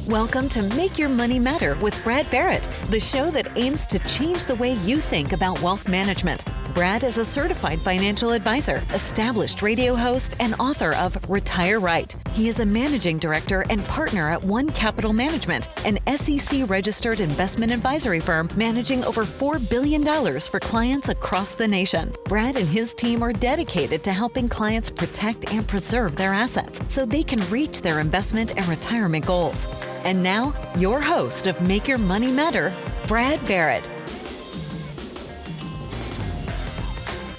Welcome to Make Your Money Matter with Brad Barrett, the show that aims to change the way you think about wealth management. Brad is a certified financial advisor, established radio host, and author of Retire Right. He is a managing director and partner at One Capital Management, an SEC-registered investment advisory firm managing over $4 billion for clients across the nation. Brad and his team are dedicated to helping clients protect and preserve their assets so they can reach their investment and retirement goals. And now, your host of Make Your Money Matter, Brad Barrett.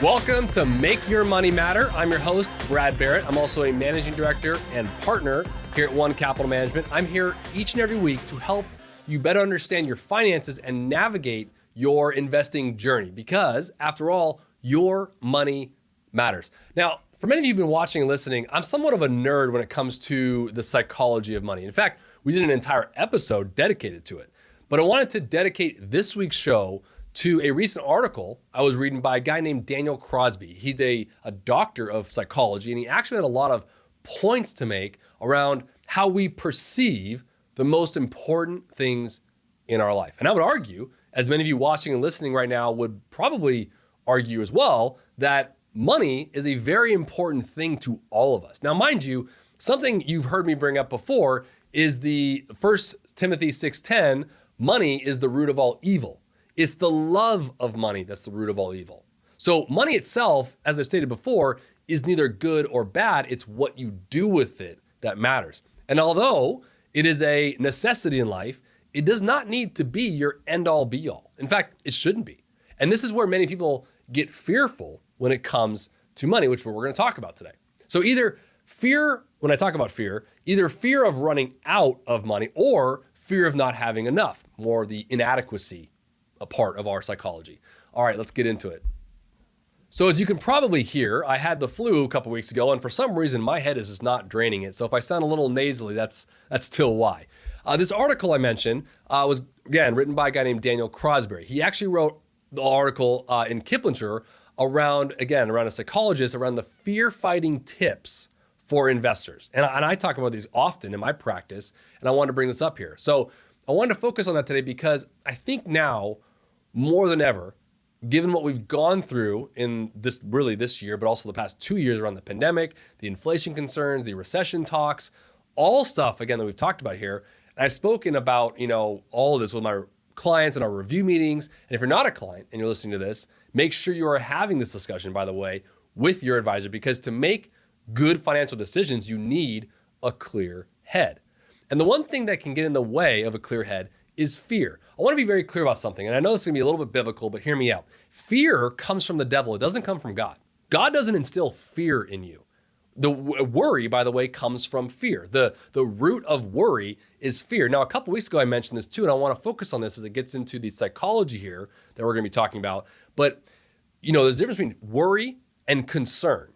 Welcome to Make Your Money Matter. I'm your host, Brad Barrett. I'm also a managing director and partner here at One Capital Management. I'm here each and every week to help you better understand your finances and navigate your investing journey because, after all, your money matters. Now, for many of you who've been watching and listening, I'm somewhat of a nerd when it comes to the psychology of money. In fact, we did an entire episode dedicated to it. But I wanted to dedicate this week's show to a recent article I was reading by a guy named Daniel Crosby. He's a doctor of psychology, and he actually had a lot of points to make around how we perceive the most important things in our life. And I would argue, as many of you watching and listening right now would probably argue as well, that money is a very important thing to all of us. Now, mind you, something you've heard me bring up before is the 1 Timothy 6:10, money is the root of all evil. It's the love of money that's the root of all evil. So money itself, as I stated before, is neither good or bad. It's what you do with it that matters. And although it is a necessity in life, it does not need to be your end-all be-all. In fact, it shouldn't be. And this is where many people get fearful when it comes to money, which we're going to talk about today. So either fear, when I talk about fear, either fear of running out of money or fear of not having enough, more the inadequacy a part of our psychology. All right, let's get into it. So as you can probably hear, I had the flu a couple weeks ago, and for some reason my head is just not draining it. So if I sound a little nasally, that's still why. This article I mentioned was, again, written by a guy named Daniel Crosby. He actually wrote the article in Kiplinger around a psychologist, around the fear-fighting tips for investors. And I talk about these often in my practice, and I wanted to bring this up here. So I wanted to focus on that today because I think now, more than ever, given what we've gone through in this year, but also the past 2 years around the pandemic, the inflation concerns, the recession talks, all stuff, again, that we've talked about here. And I've spoken about, all of this with my clients in our review meetings. And if you're not a client and you're listening to this, make sure you are having this discussion, by the way, with your advisor, because to make good financial decisions, you need a clear head. And the one thing that can get in the way of a clear head is fear. I want to be very clear about something, and I know it's going to be a little bit biblical, but hear me out. Fear comes from the devil. It doesn't come from God. God doesn't instill fear in you. The worry, by the way, comes from fear. The root of worry is fear. Now, a couple weeks ago, I mentioned this too, and I want to focus on this as it gets into the psychology here that we're going to be talking about. But, there's a difference between worry and concern.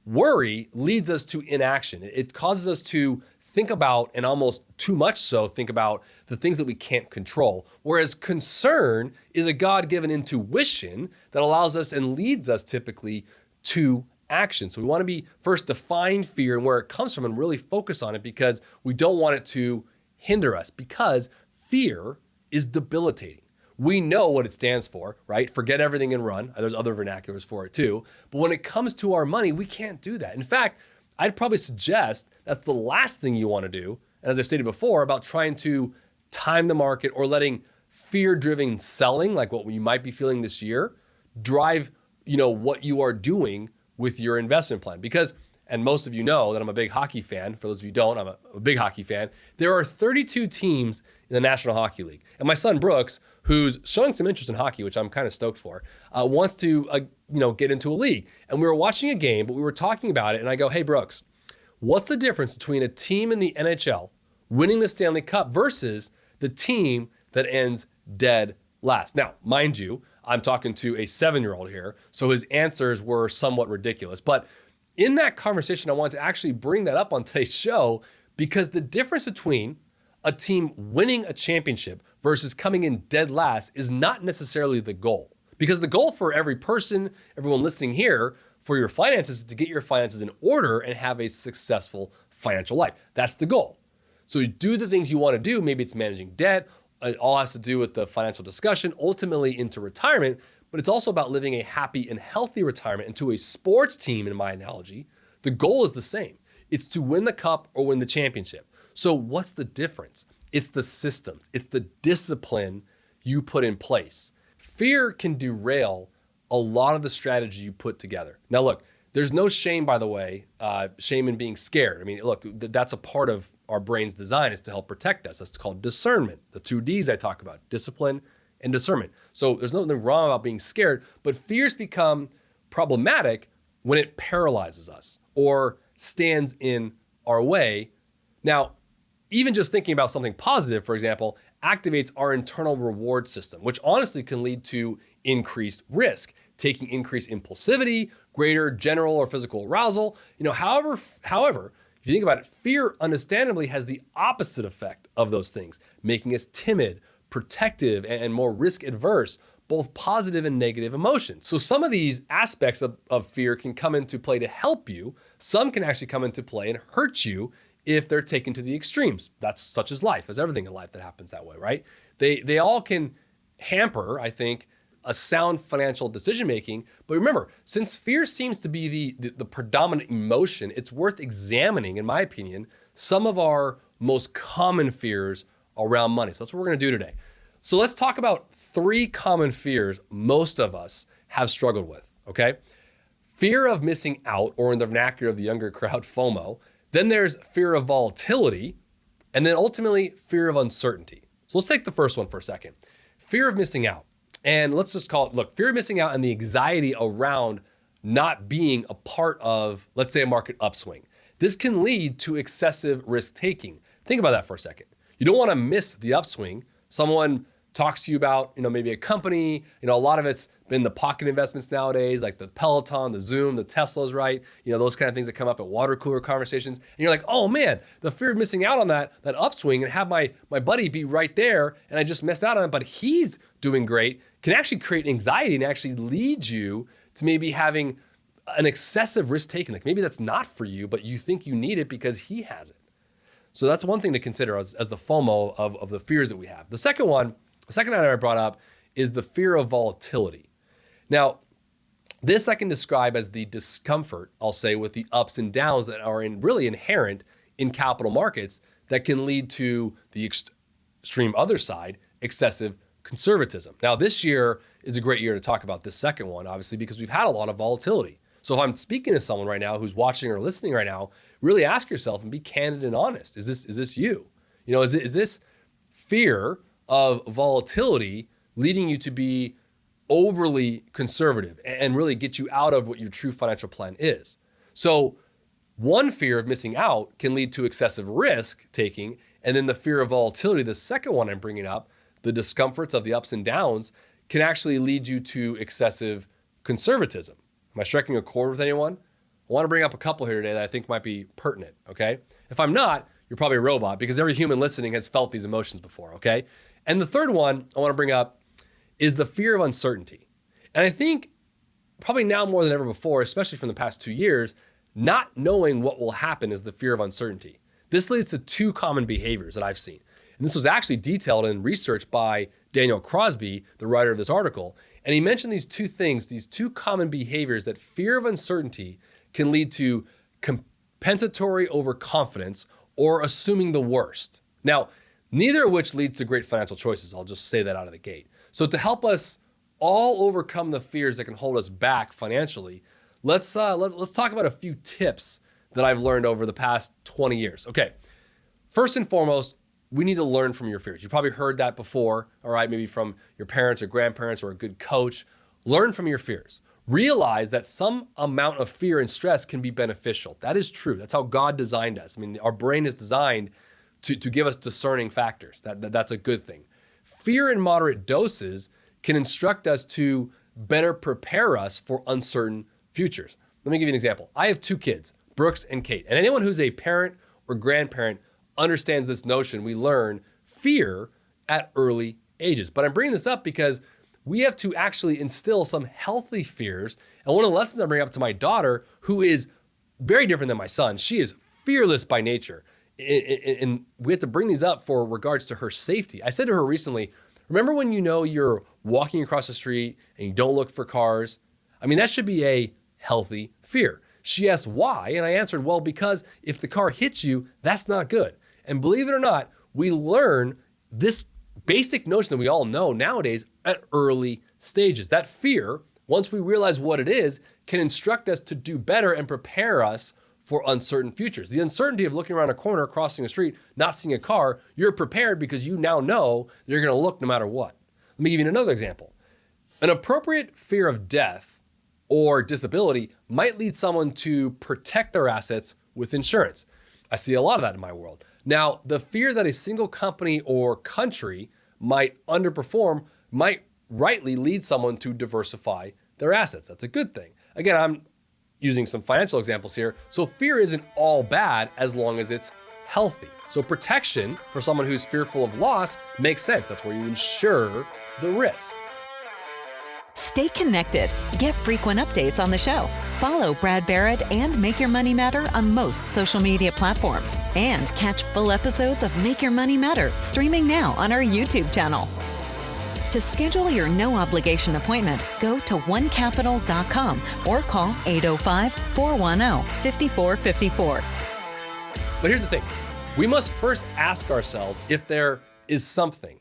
Worry leads us to inaction. It causes us to think about, and almost too much so, think about the things that we can't control. Whereas concern is a God-given intuition that allows us and leads us typically to action. So we want to be first define fear and where it comes from and really focus on it because we don't want it to hinder us because fear is debilitating. We know what it stands for, right? Forget everything and run. There's other vernaculars for it too. But when it comes to our money, we can't do that. In fact, I'd probably suggest that's the last thing you want to do. And as I've stated before, about trying to time the market or letting fear-driven selling, like what you might be feeling this year, drive, what you are doing with your investment plan. Because, and most of you know that I'm a big hockey fan. For those of you who don't, I'm a big hockey fan. There are 32 teams in the National Hockey League. And my son Brooks, who's showing some interest in hockey, which I'm kind of stoked for, wants to get into a league. And we were watching a game, but we were talking about it. And I go, hey, Brooks, what's the difference between a team in the NHL winning the Stanley Cup versus the team that ends dead last? Now, mind you, I'm talking to a 7-year-old here, so his answers were somewhat ridiculous. But in that conversation, I want to actually bring that up on today's show because the difference between a team winning a championship versus coming in dead last is not necessarily the goal. Because the goal for every person, everyone listening here, for your finances is to get your finances in order and have a successful financial life. That's the goal. So you do the things you want to do. Maybe it's managing debt. It all has to do with the financial discussion, ultimately into retirement. But it's also about living a happy and healthy retirement. And to a sports team, in my analogy, the goal is the same. It's to win the cup or win the championship. So what's the difference? It's the systems. It's the discipline you put in place. Fear can derail a lot of the strategy you put together. Now, look, there's no shame, by the way, shame in being scared. I mean, look, that's a part of our brain's design, is to help protect us. That's called discernment. The 2 Ds I talk about, discipline and discernment. So there's nothing wrong about being scared, but fears become problematic when it paralyzes us or stands in our way. Now, even just thinking about something positive, for example, activates our internal reward system, which honestly can lead to increased risk, taking increased impulsivity, greater general or physical arousal. However, if you think about it, fear understandably has the opposite effect of those things, making us timid, protective, and more risk adverse, both positive and negative emotions. So some of these aspects of fear can come into play to help you. Some can actually come into play and hurt you if they're taken to the extremes. That's such as life, as everything in life that happens that way, right? They all can hamper, I think, a sound financial decision-making. But remember, since fear seems to be the predominant emotion, it's worth examining, in my opinion, some of our most common fears around money. So that's what we're gonna do today. So let's talk about 3 common fears most of us have struggled with, okay? Fear of missing out, or in the vernacular of the younger crowd, FOMO. Then there's fear of volatility, and then ultimately fear of uncertainty. So let's take the first one for a second. Fear of missing out. And let's just call it, look, fear of missing out and the anxiety around not being a part of, let's say, a market upswing. This can lead to excessive risk taking. Think about that for a second. You don't want to miss the upswing. Someone talks to you about, maybe a company, a lot of it's been the pocket investments nowadays, like the Peloton, the Zoom, the Teslas, right? Those kind of things that come up at water cooler conversations. And you're like, oh man, the fear of missing out on that upswing and have my buddy be right there and I just missed out on it, but he's doing great, can actually create anxiety and actually lead you to maybe having an excessive risk taking. Like maybe that's not for you, but you think you need it because he has it. So that's one thing to consider as the FOMO of the fears that we have. The second item I brought up is the fear of volatility. Now, this I can describe as the discomfort, I'll say, with the ups and downs that are really inherent in capital markets that can lead to the extreme other side, excessive conservatism. Now, this year is a great year to talk about this second one, obviously, because we've had a lot of volatility. So if I'm speaking to someone right now who's watching or listening right now, really ask yourself and be candid and honest. Is this you? Is this fear of volatility leading you to be overly conservative and really get you out of what your true financial plan is? So one fear of missing out can lead to excessive risk taking. And then the fear of volatility, the second one I'm bringing up, the discomforts of the ups and downs, can actually lead you to excessive conservatism. Am I striking a chord with anyone? I want to bring up a couple here today that I think might be pertinent, okay? If I'm not, you're probably a robot, because every human listening has felt these emotions before, okay? And the third one I want to bring up is the fear of uncertainty. And I think probably now more than ever before, especially from the past 2 years, not knowing what will happen is the fear of uncertainty. This leads to 2 common behaviors that I've seen. And this was actually detailed in research by Daniel Crosby, the writer of this article. And he mentioned these 2 things, these 2 common behaviors, that fear of uncertainty can lead to compensatory overconfidence or assuming the worst. Now, neither of which leads to great financial choices. I'll just say that out of the gate. So to help us all overcome the fears that can hold us back financially, let's talk about a few tips that I've learned over the past 20 years. Okay, first and foremost, we need to learn from your fears. You probably heard that before, all right, maybe from your parents or grandparents or a good coach. Learn from your fears. Realize that some amount of fear and stress can be beneficial. That is true. That's how God designed us. I mean, our brain is designed to give us discerning factors. That's a good thing. Fear in moderate doses can instruct us to better prepare us for uncertain futures. Let me give you an example. I have 2 kids, Brooks and Kate. And anyone who's a parent or grandparent understands this notion. We learn fear at early ages. But I'm bringing this up because we have to actually instill some healthy fears. And one of the lessons I bring up to my daughter, who is very different than my son, she is fearless by nature. and we have to bring these up for regards to her safety. I said to her recently, remember when you know you're walking across the street and you don't look for cars? I mean, that should be a healthy fear. She asked why, and I answered, well, because if the car hits you, that's not good. And believe it or not, we learn this basic notion that we all know nowadays at early stages. That fear, once we realize what it is, can instruct us to do better and prepare us for uncertain futures. The uncertainty of looking around a corner, crossing a street, not seeing a car, you're prepared because you now know that you're gonna look no matter what. Let me give you another example. An appropriate fear of death or disability might lead someone to protect their assets with insurance. I see a lot of that in my world. Now, the fear that a single company or country might underperform might rightly lead someone to diversify their assets. That's a good thing. Again, I'm using some financial examples here. So fear isn't all bad as long as it's healthy. So protection for someone who's fearful of loss makes sense. That's where you insure the risk. Stay connected. Get frequent updates on the show. Follow Brad Barrett and Make Your Money Matter on most social media platforms. And catch full episodes of Make Your Money Matter streaming now on our YouTube channel. To schedule your no-obligation appointment, go to onecapital.com or call 805-410-5454. But here's the thing. We must first ask ourselves if there is something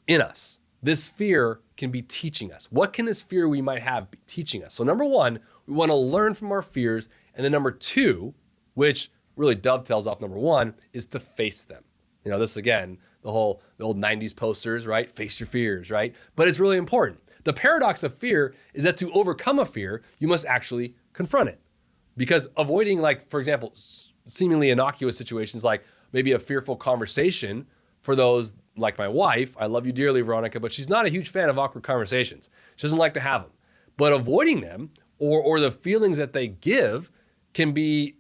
in us. This fear can be teaching us. What can this fear we might have be teaching us? So number one, we want to learn from our fears. And then number two, which really dovetails off number one, is to face them. You know, this again, the old 90s posters, right? Face your fears, right? But it's really important. The paradox of fear is that to overcome a fear, you must actually confront it. Because avoiding, like, for example, seemingly innocuous situations like maybe a fearful conversation for those like my wife, I love you dearly, Veronica, but she's not a huge fan of awkward conversations. She doesn't like to have them. But avoiding them or the feelings that they give can be,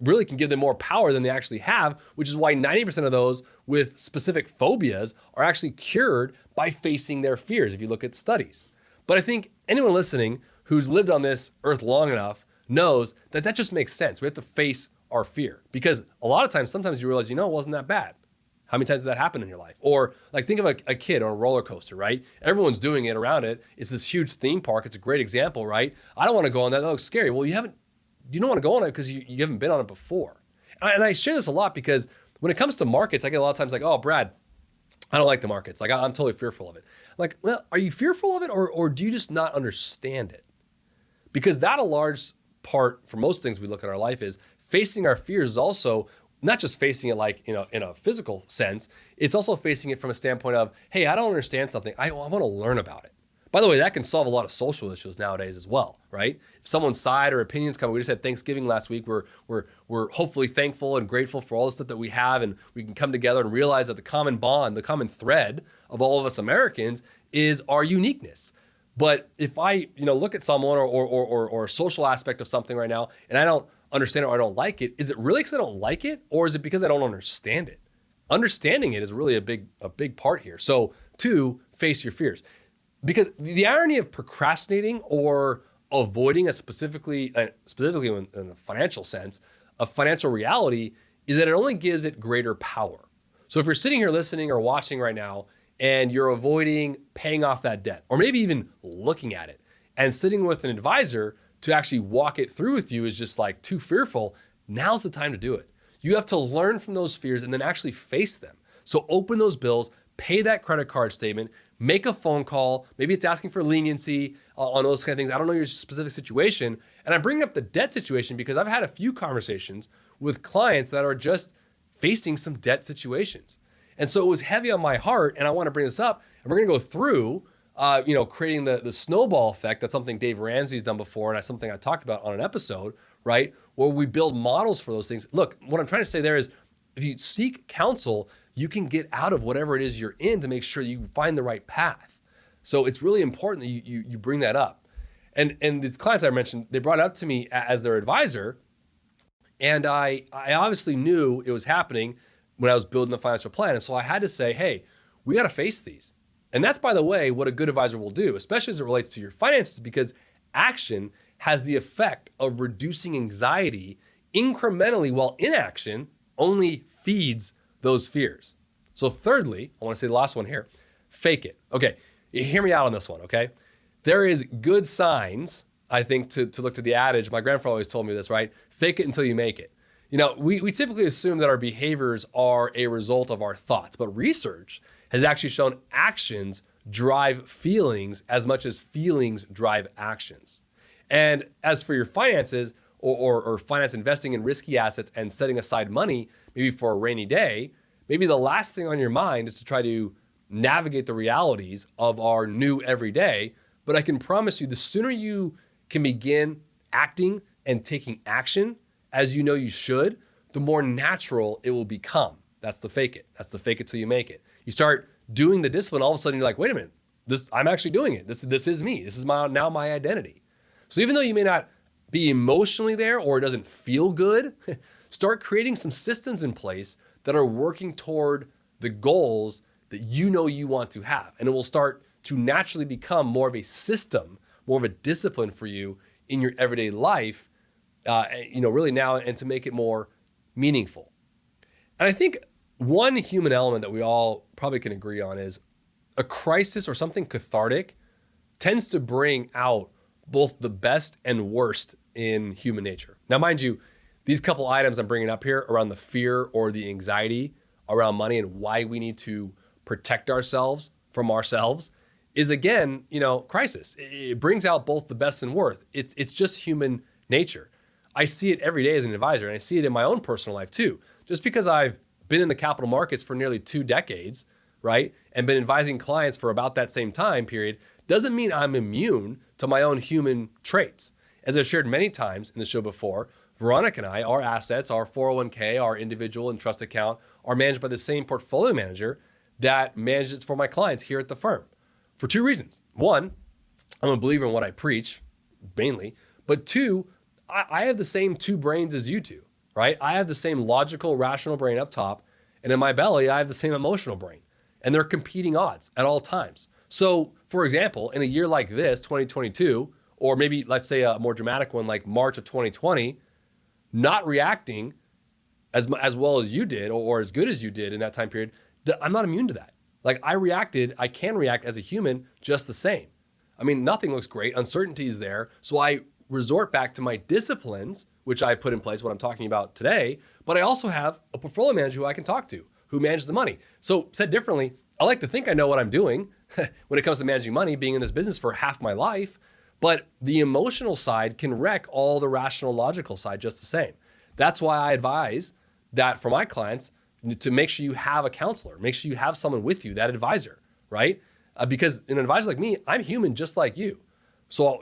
really can give them more power than they actually have, which is why 90% of those with specific phobias are actually cured by facing their fears, if you look at studies. But I think anyone listening who's lived on this earth long enough knows that that just makes sense. We have to face our fear because a lot of times, sometimes you realize, it wasn't that bad. How many times did that happen in your life? Or like think of a kid on a roller coaster, right? Everyone's doing it around it. It's this huge theme park. It's a great example, right? I don't want to go on that. That looks scary. Well, you don't want to go on it because you haven't been on it before. And I share this a lot because when it comes to markets, I get a lot of times like, oh, Brad, I don't like the markets. Like I'm totally fearful of it. I'm like, well, are you fearful of it or do you just not understand it? Because that a large part for most things we look at our life is facing our fears is also not just facing it like, in a physical sense, it's also facing it from a standpoint of, hey, I don't understand something. I want to learn about it. By the way, that can solve a lot of social issues nowadays as well, right? If someone's side or opinions come, we just had Thanksgiving last week. We're hopefully thankful and grateful for all the stuff that we have, and we can come together and realize that the common bond, the common thread of all of us Americans is our uniqueness. But if I, look at someone or a social aspect of something right now, and I don't understand it or I don't like it, is it really because I don't like it, or is it because I don't understand it? Understanding it is really a big part here. So, two, face your fears. Because the irony of procrastinating or avoiding specifically in a financial sense, a financial reality, is that it only gives it greater power. So if you're sitting here listening or watching right now and you're avoiding paying off that debt, or maybe even looking at it and sitting with an advisor to actually walk it through with you is just like too fearful, now's the time to do it. You have to learn from those fears and then actually face them. So open those bills, pay that credit card statement, make a phone call. Maybe it's asking for leniency on those kind of things. I don't know your specific situation. And I'm bringing up the debt situation because I've had a few conversations with clients that are just facing some debt situations. And so it was heavy on my heart, and I want to bring this up. And we're going to go through, creating the snowball effect. That's something Dave Ramsey's done before, and that's something I talked about on an episode, right? Where we build models for those things. Look, what I'm trying to say there is if you seek counsel, you can get out of whatever it is you're in to make sure you find the right path. So it's really important that you bring that up. And these clients I mentioned, they brought it up to me as their advisor. And I obviously knew it was happening when I was building the financial plan. And so I had to say, hey, we got to face these. And that's, by the way, what a good advisor will do, especially as it relates to your finances, because action has the effect of reducing anxiety incrementally while in action only feeds those fears. So thirdly, I want to say the last one here, fake it. Okay, hear me out on this one, okay? There is good signs, I think, to look to the adage. My grandfather always told me this, right? Fake it until you make it. You know, we typically assume that our behaviors are a result of our thoughts, but research has actually shown actions drive feelings as much as feelings drive actions. And as for your finances or finance investing in risky assets and setting aside money, maybe for a rainy day, maybe the last thing on your mind is to try to navigate the realities of our new everyday. But I can promise you, the sooner you can begin acting and taking action as you know you should, the more natural it will become. That's the fake it. That's the fake it till you make it. You start doing the discipline, all of a sudden you're like, wait a minute, I'm actually doing it. This is me. This is now my identity. So even though you may not be emotionally there or it doesn't feel good, start creating some systems in place that are working toward the goals that you know you want to have. And it will start to naturally become more of a system, more of a discipline for you in your everyday life, really now, and to make it more meaningful. And I think one human element that we all probably can agree on is a crisis or something cathartic tends to bring out both the best and worst in human nature. Now, mind you, these couple items I'm bringing up here around the fear or the anxiety around money and why we need to protect ourselves from ourselves is, again, crisis. It brings out both the best and worst. It's just human nature. I see it every day as an advisor, and I see it in my own personal life too. Just because I've been in the capital markets for nearly 2 decades, right, and been advising clients for about that same time period, doesn't mean I'm immune to my own human traits. As I've shared many times in the show before, Veronica and I, our assets, our 401k, our individual and trust account are managed by the same portfolio manager that manages it for my clients here at the firm for 2 reasons. One, I'm a believer in what I preach, mainly, but 2, I have the same 2 brains as you do, right? I have the same logical, rational brain up top, and in my belly, I have the same emotional brain, and they're competing odds at all times. So, for example, in a year like this, 2022, or maybe let's say a more dramatic one like March of 2020, not reacting as well as you did or as good as you did in that time period, I'm not immune to that. Like I can react as a human just the same. I mean, nothing looks great. Uncertainty is there. So I resort back to my disciplines, which I put in place, what I'm talking about today, but I also have a portfolio manager who I can talk to, who manages the money. So said differently, I like to think I know what I'm doing when it comes to managing money, being in this business for half my life, but the emotional side can wreck all the rational, logical side just the same. That's why I advise that for my clients to make sure you have a counselor, make sure you have someone with you, that advisor, right? Because an advisor like me, I'm human just like you. So,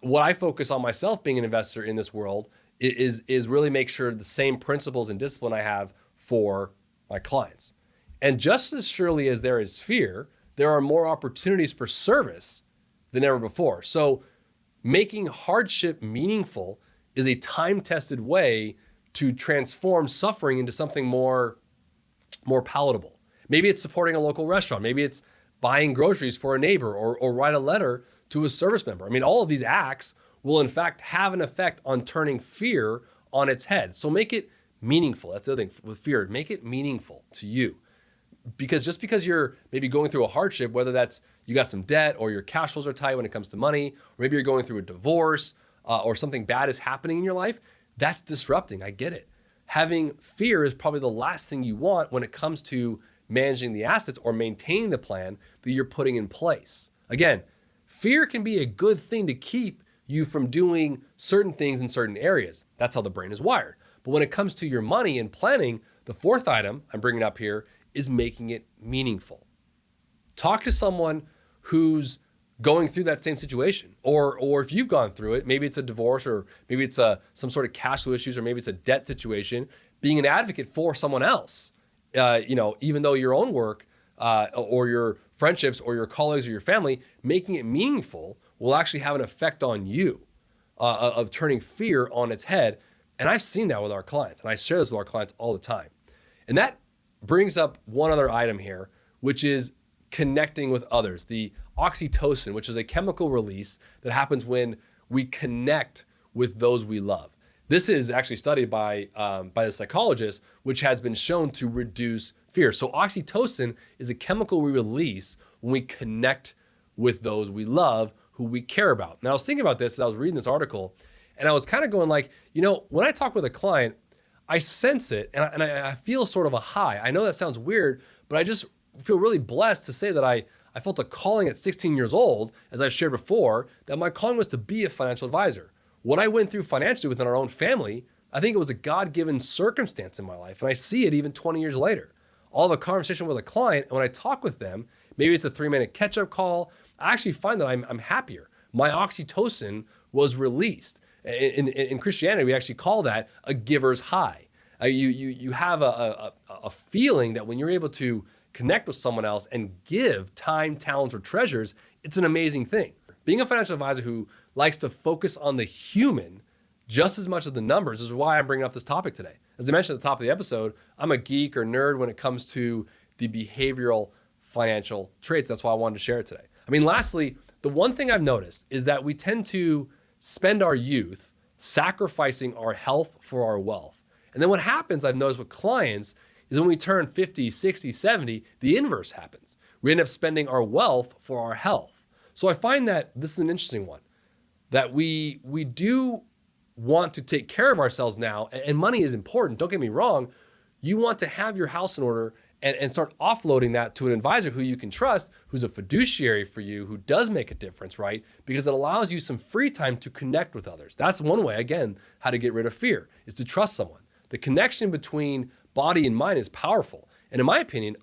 what I focus on myself being an investor in this world is really make sure the same principles and discipline I have for my clients. And just as surely as there is fear, there are more opportunities for service than ever before. So making hardship meaningful is a time-tested way to transform suffering into something more palatable. Maybe it's supporting a local restaurant. Maybe it's buying groceries for a neighbor or write a letter to a service member. I mean, all of these acts will in fact have an effect on turning fear on its head. So make it meaningful. That's the other thing with fear. Make it meaningful to you. Because just because you're maybe going through a hardship, whether that's you got some debt or your cash flows are tight when it comes to money, or maybe you're going through a divorce or something bad is happening in your life, that's disrupting. I get it. Having fear is probably the last thing you want when it comes to managing the assets or maintaining the plan that you're putting in place. Again, fear can be a good thing to keep you from doing certain things in certain areas. That's how the brain is wired. But when it comes to your money and planning, the 4th item I'm bringing up here is making it meaningful. Talk to someone who's going through that same situation, or if you've gone through it, maybe it's a divorce, or maybe it's some sort of cash flow issues, or maybe it's a debt situation, being an advocate for someone else, even though your own work or your friendships or your colleagues or your family, making it meaningful will actually have an effect on you of turning fear on its head. And I've seen that with our clients, and I share this with our clients all the time. And that brings up one other item here, which is connecting with others. The oxytocin, which is a chemical release that happens when we connect with those we love. This is actually studied by the psychologist, which has been shown to reduce fear. So oxytocin is a chemical we release when we connect with those we love, who we care about. Now, I was thinking about this as I was reading this article, and I was kind of going like, when I talk with a client, I sense it, and I feel sort of a high. I know that sounds weird, but I just feel really blessed to say that I felt a calling at 16 years old, as I've shared before, that my calling was to be a financial advisor. What I went through financially within our own family, I think it was a God-given circumstance in my life, and I see it even 20 years later. I'll have a conversation with a client, and when I talk with them, maybe it's a 3-minute catch-up call, I actually find that I'm happier. My oxytocin was released. In Christianity, we actually call that a giver's high. You have a feeling that when you're able to connect with someone else and give time, talents, or treasures, it's an amazing thing. Being a financial advisor who likes to focus on the human just as much as the numbers is why I'm bringing up this topic today. As I mentioned at the top of the episode, I'm a geek or nerd when it comes to the behavioral financial traits. That's why I wanted to share it today. Lastly, the one thing I've noticed is that we tend to spend our youth sacrificing our health for our wealth. And then what happens, I've noticed with clients, is when we turn 50, 60, 70, the inverse happens. We end up spending our wealth for our health. So I find that this is an interesting one, that we do want to take care of ourselves now, and money is important, don't get me wrong. You want to have your house in order and start offloading that to an advisor who you can trust, who's a fiduciary for you, who does make a difference, right? Because it allows you some free time to connect with others. That's one way, again, how to get rid of fear, is to trust someone. The connection between body and mind is powerful, and in my opinion,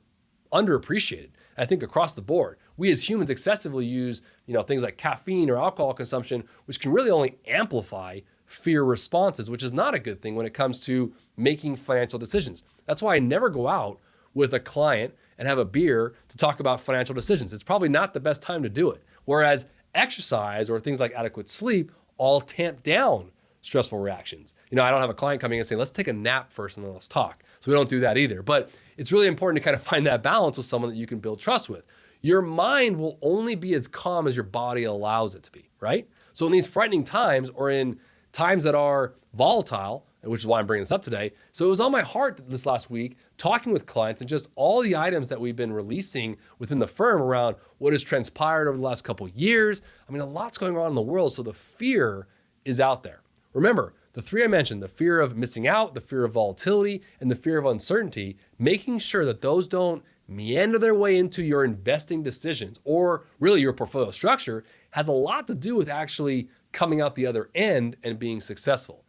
underappreciated. I think across the board, we as humans excessively use, things like caffeine or alcohol consumption, which can really only amplify fear responses, which is not a good thing when it comes to making financial decisions. That's why I never go out with a client and have a beer to talk about financial decisions. It's probably not the best time to do it. Whereas exercise or things like adequate sleep all tamp down stressful reactions. I don't have a client coming and saying, let's take a nap first and then let's talk. So we don't do that either. But it's really important to kind of find that balance with someone that you can build trust with. Your mind will only be as calm as your body allows it to be, right? So in these frightening times, or in times that are volatile, which is why I'm bringing this up today. So it was on my heart this last week, talking with clients and just all the items that we've been releasing within the firm around what has transpired over the last couple of years. A lot's going on in the world, so the fear is out there. Remember, the three I mentioned, the fear of missing out, the fear of volatility, and the fear of uncertainty, making sure that those don't meander their way into your investing decisions or really your portfolio structure has a lot to do with actually coming out the other end and being successful.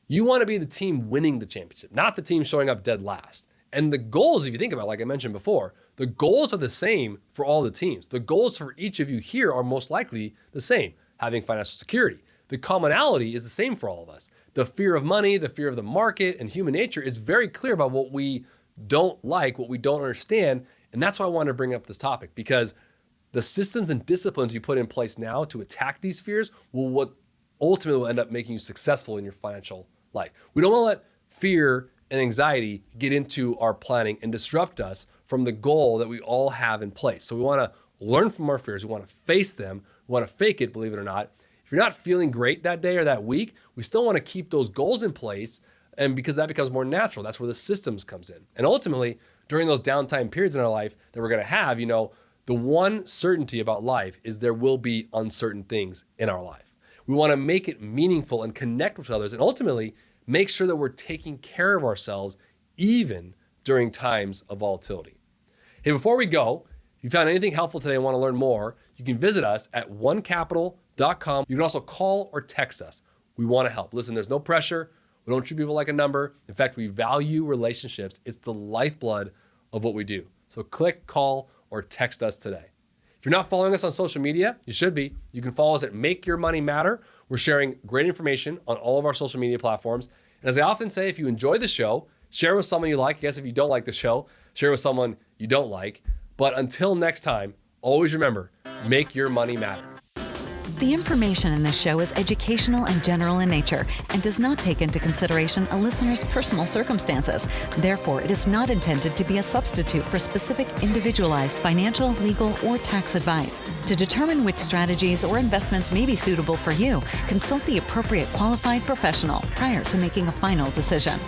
You want to be the team winning the championship, not the team showing up dead last. And the goals, if you think about it, like I mentioned before, the goals are the same for all the teams. The goals for each of you here are most likely the same, having financial security. The commonality is the same for all of us. The fear of money, the fear of the market, and human nature is very clear about what we don't like, what we don't understand. And that's why I wanted to bring up this topic, because the systems and disciplines you put in place now to attack these fears what ultimately will end up making you successful in your financial life. We don't want to let fear and anxiety get into our planning and disrupt us from the goal that we all have in place. So we want to learn from our fears. We want to face them. We want to fake it, believe it or not. If you're not feeling great that day or that week, we still want to keep those goals in place, and because that becomes more natural. That's where the systems comes in. And ultimately, during those downtime periods in our life that we're going to have, the one certainty about life is there will be uncertain things in our life. We want to make it meaningful and connect with others, and ultimately make sure that we're taking care of ourselves even during times of volatility. Hey, before we go, if you found anything helpful today and want to learn more, you can visit us at onecapital.com. You can also call or text us. We want to help. Listen, there's no pressure. We don't treat people like a number. In fact, we value relationships. It's the lifeblood of what we do. So click, call, or text us today. If you're not following us on social media, you should be. You can follow us at Make Your Money Matter. We're sharing great information on all of our social media platforms. And as I often say, if you enjoy the show, share with someone you like. I guess if you don't like the show, share with someone you don't like. But until next time, always remember, make your money matter. The information in this show is educational and general in nature and does not take into consideration a listener's personal circumstances. Therefore, it is not intended to be a substitute for specific individualized financial, legal, or tax advice. To determine which strategies or investments may be suitable for you, consult the appropriate qualified professional prior to making a final decision.